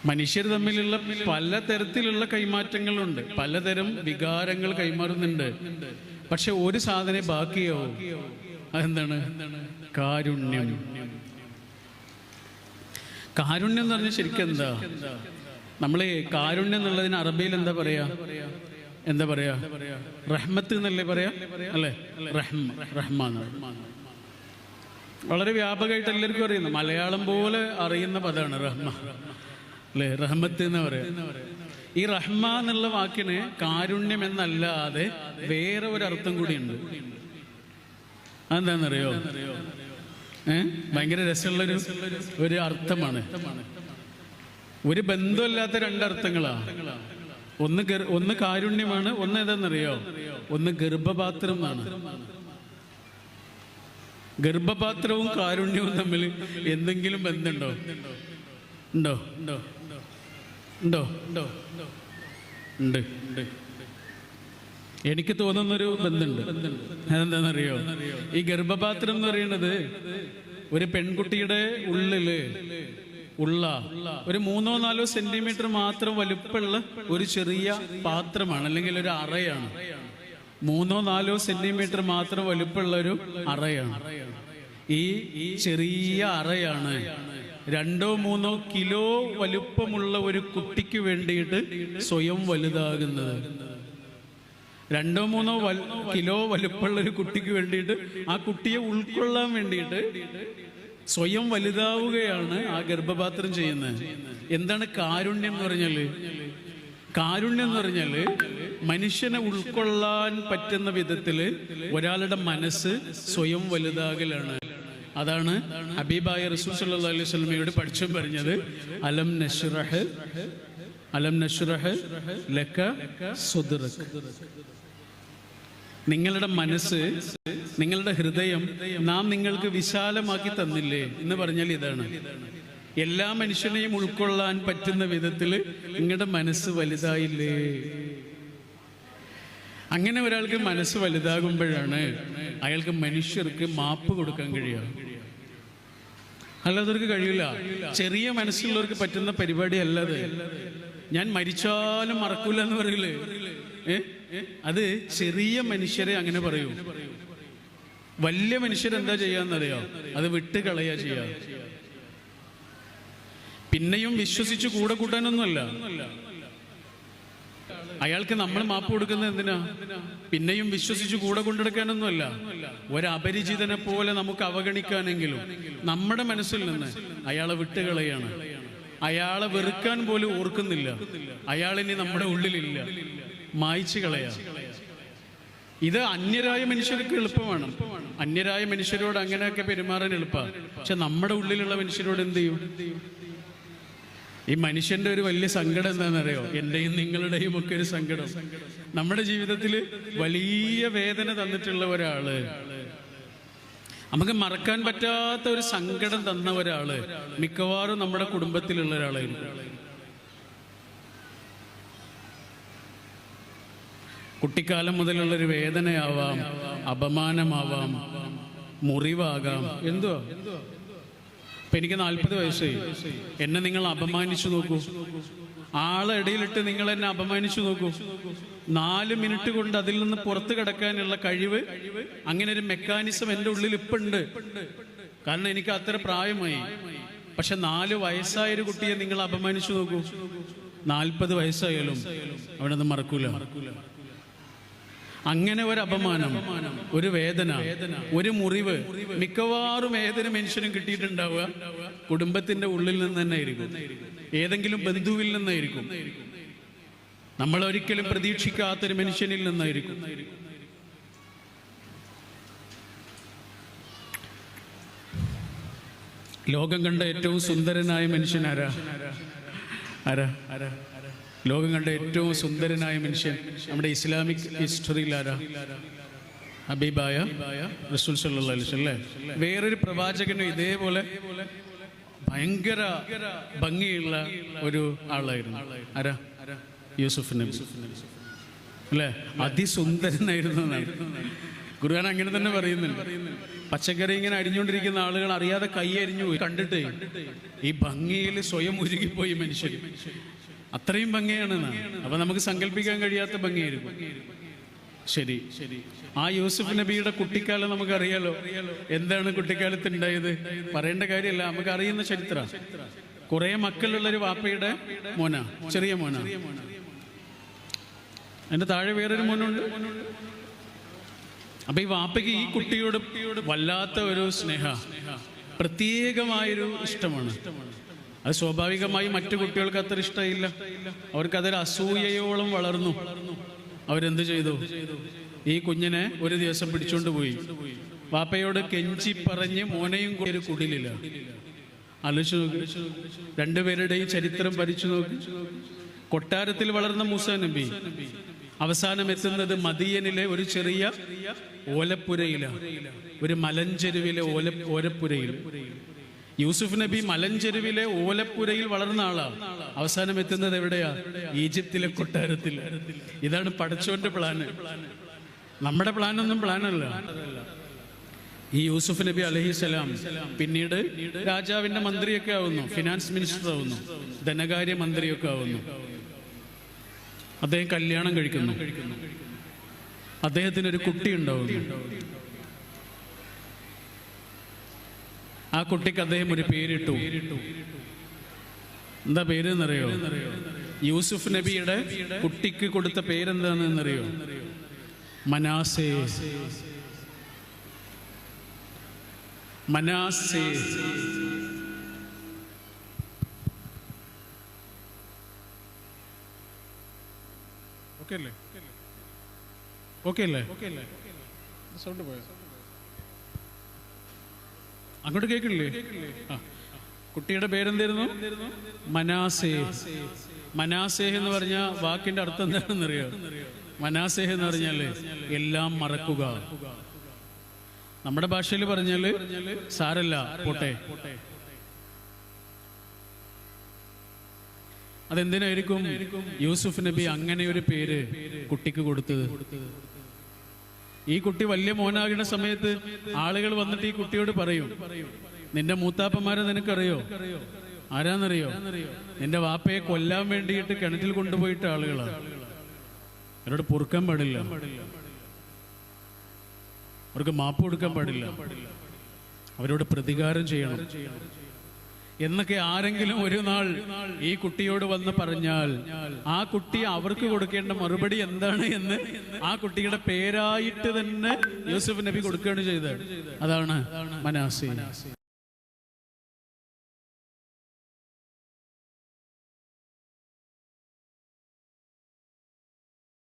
മനുഷ്യർ തമ്മിലുള്ള പലതരത്തിലുള്ള കൈമാറ്റങ്ങളുണ്ട്, പലതരം വികാരങ്ങൾ കൈമാറുന്നുണ്ട്. പക്ഷെ ഒരു സാധനം ബാക്കിയാവും, അതെന്താണ്? കാരുണ്യം. കാരുണ്യം എന്ന് പറഞ്ഞാൽ ശരിക്കും എന്താ? നമ്മള് കാരുണ്യം എന്നുള്ളതിന് അറബിയിൽ എന്താ പറയാ? റഹ്മത്ത് എന്നല്ലേ പറയാ, അല്ലേ? റഹ്മാൻ വളരെ വ്യാപകമായിട്ട് എല്ലാവർക്കും അറിയുന്നു. മലയാളം പോലെ അറിയുന്ന പദമാണ് റഹ്മ, അല്ലേ? റഹ്മത്ത് എന്ന് പറയാ. ഈ റഹ്മ എന്നുള്ള വാക്കിന് കാരുണ്യം എന്നല്ലാതെ വേറെ ഒരു അർത്ഥം കൂടിയുണ്ട്. അതെന്താണെന്നറിയോ? ഭയങ്കര രസമുള്ളൊരു അർത്ഥമാണ്. ഒരു ബന്ധമില്ലാത്ത രണ്ടർത്ഥങ്ങളാ. ഒന്ന് കാരുണ്യമാണ്, ഒന്ന് ഏതാണെന്നറിയോ? ഒന്ന് ഗർഭപാത്രം എന്നാണ്. ഗർഭപാത്രവും കാരുണ്യവും തമ്മിൽ എന്തെങ്കിലും ബന്ധമുണ്ടോ? ഉണ്ടോ? ഉണ്ട്. എനിക്ക് തോന്നുന്നൊരു ബന്ധമുണ്ട്. അതെന്താണെന്നറിയോ? ഈ ഗർഭപാത്രം എന്ന് പറയുന്നത് ഒരു പെൺകുട്ടിയുടെ ഉള്ളില് ഉള്ള ഒരു 3-4 സെന്റിമീറ്റർ മാത്രം വലുപ്പമുള്ള ഒരു ചെറിയ പാത്രമാണ്, അല്ലെങ്കിൽ ഒരു അറയാണ്. 3-4 സെന്റിമീറ്റർ മാത്രം വലുപ്പമുള്ള ഒരു അറയാണ്. ഈ ചെറിയ അറയാണ് 2-3 കിലോ വലുപ്പമുള്ള ഒരു കുട്ടിക്ക് വേണ്ടിയിട്ട് സ്വയം വലുതാകുന്നത്. 2-3 കിലോ വലുപ്പമുള്ള ഒരു കുട്ടിക്ക് വേണ്ടിയിട്ട്, ആ കുട്ടിയെ ഉൾക്കൊള്ളാൻ വേണ്ടിയിട്ട് സ്വയം വലുതാവുകയാണ് ആ ഗർഭപാത്രം ചെയ്യുന്നത്. എന്താണ് കാരുണ്യം എന്ന് പറഞ്ഞാല്? കാരുണ്യം എന്ന് പറഞ്ഞാല് മനുഷ്യനെ ഉൾക്കൊള്ളാൻ പറ്റുന്ന വിധത്തില് ഒരാളുടെ മനസ്സ് സ്വയം വലുതാകലാണ്. അതാണ് ഹബീബായ റസൂൽ സല്ലല്ലാഹു അലൈഹി വസല്ലമയോട് പഠിച്ചും പറഞ്ഞത്, അലം നശ്റഹ് ലക സദ്റക്. നിങ്ങളുടെ മനസ്സ്, നിങ്ങളുടെ ഹൃദയം നാം നിങ്ങൾക്ക് വിശാലമാക്കി തന്നില്ലേ എന്ന് പറഞ്ഞാൽ ഇതാണ്. എല്ലാ മനുഷ്യനെയും ഉൾക്കൊള്ളാൻ പറ്റുന്ന വിധത്തിൽ നിങ്ങളുടെ മനസ്സ് വലുതായില്ലേ? അങ്ങനെ ഒരാൾക്ക് മനസ്സ് വലുതാകുമ്പോഴാണ് അയാൾക്ക് മനുഷ്യർക്ക് മാപ്പ് കൊടുക്കാൻ കഴിയുക. അല്ലാത്തവർക്ക് കഴിയില്ല. ചെറിയ മനസ്സുള്ളവർക്ക് പറ്റുന്ന പരിപാടി അല്ലാതെ. ഞാൻ മരിച്ചാലും മറക്കൂല എന്ന് പറയില്ലേ? അത് ചെറിയ മനുഷ്യരെ അങ്ങനെ പറയൂ. വലിയ മനുഷ്യരെന്താ ചെയ്യാന്നറിയോ? അത് വിട്ടുകളയാ ചെയ്യാ. പിന്നെയും വിശ്വസിച്ച് കൂടെ കൂട്ടാനൊന്നുമല്ല. അയാൾക്ക് നമ്മൾ മാപ്പ് കൊടുക്കുന്നത് എന്തിനാ? പിന്നെയും വിശ്വസിച്ച് കൂടെ കൊണ്ടെടുക്കാനൊന്നുമല്ല. ഒരപരിചിതനെ പോലെ നമുക്ക് അവഗണിക്കാനെങ്കിലും നമ്മുടെ മനസ്സിൽ നിന്ന് അയാളെ വിട്ടുകളയാണ്. അയാളെ വെറുക്കാൻ പോലും ഓർക്കുന്നില്ല. അയാളിനി നമ്മുടെ ഉള്ളിലില്ല, മായ്ച്ചു കളയാ. ഇത് അന്യരായ മനുഷ്യർക്ക് എളുപ്പമാണ്. അന്യരായ മനുഷ്യരോട് അങ്ങനെയൊക്കെ പെരുമാറാൻ എളുപ്പമാണ്. പക്ഷെ നമ്മുടെ ഉള്ളിലുള്ള മനുഷ്യരോട് എന്ത് ചെയ്യും? ഈ മനുഷ്യന്റെ ഒരു വലിയ സങ്കടം എന്താണെന്നറിയോ? എന്റെയും നിങ്ങളുടെയും ഒക്കെ ഒരു സങ്കടം. നമ്മുടെ ജീവിതത്തിൽ വലിയ വേദന തന്നിട്ടുള്ള ഒരാള്, നമുക്ക് മറക്കാൻ പറ്റാത്ത ഒരു സങ്കടം തന്ന ഒരാള് മിക്കവാറും നമ്മുടെ കുടുംബത്തിലുള്ള ഒരാളായിരിക്കും. കുട്ടിക്കാലം മുതലുള്ളൊരു വേദനയാവാം, അപമാനമാവാം, മുറിവാകാം, എന്തുവാ. ഇപ്പൊ എനിക്ക് 40 വയസ്സായി. എന്നെ നിങ്ങൾ അപമാനിച്ചു നോക്കൂ. ആളെ ഇടയിലിട്ട് നിങ്ങൾ എന്നെ അപമാനിച്ചു നോക്കൂ. 4 മിനിറ്റ് കൊണ്ട് അതിൽ നിന്ന് പുറത്തു കിടക്കാനുള്ള കഴിവ്, അങ്ങനെ ഒരു മെക്കാനിസം എൻ്റെ ഉള്ളിൽ ഇപ്പൊ ഉണ്ട്. കാരണം എനിക്ക് അത്ര പ്രായമായി. പക്ഷെ 4 വയസ്സായൊരു കുട്ടിയെ നിങ്ങൾ അപമാനിച്ചു നോക്കൂ. 40 വയസ്സായാലും അവിടെ നിന്ന് മറക്കൂല. അങ്ങനെ ഒരു അപമാനം, ഒരു വേദന, ഒരു മുറിവ് മിക്കവാറും ഏതൊരു മനുഷ്യനും കിട്ടിയിട്ടുണ്ടാവുക കുടുംബത്തിന്റെ ഉള്ളിൽ നിന്ന് തന്നെ ആയിരിക്കും. ഏതെങ്കിലും ബന്ധുവിൽ നിന്നായിരിക്കും. നമ്മൾ ഒരിക്കലും പ്രതീക്ഷിക്കാത്തൊരു മനുഷ്യനിൽ നിന്നായിരിക്കും. ലോകം കണ്ട ഏറ്റവും സുന്ദരനായ മനുഷ്യൻ ആരാ? ലോകം കണ്ട ഏറ്റവും സുന്ദരനായ മനുഷ്യൻ നമ്മുടെ ഇസ്ലാമിക് ഹിസ്റ്ററിയിൽ ആരാ? ഹബീബായ റസൂൽ സല്ലല്ലാഹു അലൈഹി വസല്ലം. വേറൊരു പ്രവാചകനും ഇതേപോലെ ഭയങ്കര ഭംഗിയുള്ള ഒരു ആളായിരുന്നു. ആരാ? യൂസുഫ് നബി, അല്ലേ? അതിസുന്ദരനായിരുന്നു. ഖുർആൻ അങ്ങനെ തന്നെ പറയുന്നുണ്ട്. പച്ചക്കറി ഇങ്ങനെ അരിഞ്ഞുകൊണ്ടിരിക്കുന്ന ആളുകൾ അറിയാതെ കൈ അരിഞ്ഞു പോയി കണ്ടിട്ട് ഈ ഭംഗിയിൽ സ്വയം ഉരുകിപ്പോയി മനുഷ്യർ. അത്രയും ഭംഗിയാണ്. അപ്പൊ നമുക്ക് സങ്കല്പിക്കാൻ കഴിയാത്ത ഭംഗിയായിരിക്കും. ശരി, ആ യൂസുഫ് നബിയുടെ കുട്ടിക്കാലം നമുക്കറിയാലോ. എന്താണ് കുട്ടിക്കാലത്ത് ഉണ്ടായത്? പറയേണ്ട കാര്യമല്ല, നമുക്ക് അറിയുന്ന ചരിത്രം. കുറെ മക്കളുള്ളൊരു വാപ്പയുടെ മോന, ചെറിയ മോന. അതിന്റെ താഴെ വേറൊരു മോനുണ്ട്. അപ്പൊ ഈ വാപ്പയ്ക്ക് ഈ കുട്ടിയോട് വല്ലാത്ത ഒരു സ്നേഹ, പ്രത്യേകമായൊരു ഇഷ്ടമാണ്. അത് സ്വാഭാവികമായി മറ്റു കുട്ടികൾക്ക് അത്ര ഇഷ്ടമില്ല. അവർക്കതൊരു അസൂയയോളം വളർന്നു. അവരെന്ത് ചെയ്തു? ഈ കുഞ്ഞിനെ ഒരു ദിവസം പിടിച്ചോണ്ട് പോയി വാപ്പയോട് കെഞ്ചി പറഞ്ഞ് മോനെയും ഒരു കുടിലില്ല. ആലോചിച്ച് നോക്കി, രണ്ടുപേരുടെയും ചരിത്രം പരിച്ചു നോക്കി. കൊട്ടാരത്തിൽ വളർന്ന മൂസാ നബി അവസാനം എത്തുന്നത് മദിയനിലെ ഒരു ചെറിയ ഓലപ്പുരയിലാണ്, ഒരു മലഞ്ചെരുവിലെ ഓലപ്പുരയിൽ. യൂസുഫ് നബി മലഞ്ചെരുവിലെ ഓലപ്പുരയിൽ വളർന്ന ആളാണ്. അവസാനം എത്തുന്നത് എവിടെയാ? ഈജിപ്തിലെ കൊട്ടാരത്തിൽ. ഇതാണ് പടച്ചോന്റെ പ്ലാന്. നമ്മുടെ പ്ലാനൊന്നും പ്ലാനല്ല. ഈ യൂസുഫ് നബി അലൈഹിസ്സലാം പിന്നീട് രാജാവിന്റെ മന്ത്രിയൊക്കെ ആവുന്നു, ഫിനാൻസ് മിനിസ്റ്റർ ആവുന്നു, ധനകാര്യ മന്ത്രിയൊക്കെ ആവുന്നു. അദ്ദേഹം കല്യാണം കഴിക്കുന്നു. അദ്ദേഹത്തിനൊരു കുട്ടി ഉണ്ടാവുന്നു. ആ കുട്ടിക്ക് അദ്ദേഹം ഒരു പേരിട്ടു. എന്താ പേര് എന്നറിയോ? യൂസുഫ് നബിയുടെ കുട്ടിക്ക് കൊടുത്ത പേരെന്താണെന്നറിയോ? മനാസേ. മനാസേ. ഓക്കെ അല്ലേ? സൗണ്ട് പോയോ? അങ്ങോട്ട് കേൾക്കില്ലേ? കുട്ടിയുടെ പേരെന്തായിരുന്നു? മനാസേ. മനാസേഹ് എന്ന് പറഞ്ഞ വാക്കിന്റെ അർത്ഥം എന്താണെന്നറിയോ? മനാസേഹ് എന്ന് പറഞ്ഞാല് എല്ലാം മറക്കുക. നമ്മുടെ ഭാഷയിൽ പറഞ്ഞാല് സാരല്ല, പോട്ടെ. അതെന്തിനായിരിക്കും യൂസുഫ് നബി അങ്ങനെ ഒരു പേര് കുട്ടിക്ക് കൊടുത്തത്? ഈ കുട്ടി വലിയ മോനാകുന്ന സമയത്ത് ആളുകൾ വന്നിട്ട് ഈ കുട്ടിയോട് പറയും, നിന്റെ മൂത്താപ്പന്മാരെ നിനക്കറിയോ? ആരാന്നറിയോ? നിന്റെ വാപ്പയെ കൊല്ലാൻ വേണ്ടിയിട്ട് കിണറ്റിൽ കൊണ്ടുപോയിട്ട് ആളുകളാണ്. അവരോട് പൊറുക്കാൻ പാടില്ല, അവർക്ക് മാപ്പ് കൊടുക്കാൻ പാടില്ല, അവരോട് പ്രതികാരം ചെയ്യണം എന്നൊക്കെ ആരെങ്കിലും ഒരു നാൾ ഈ കുട്ടിയോട് വന്ന് പറഞ്ഞാൽ ആ കുട്ടി അവർക്ക് കൊടുക്കേണ്ട മറുപടി എന്താണ് എന്ന് ആ കുട്ടിയുടെ പേരായിട്ട് തന്നെ യൂസുഫ് നബി കൊടുക്കുകയാണ് ചെയ്തത്. അതാണ് മനാസേ.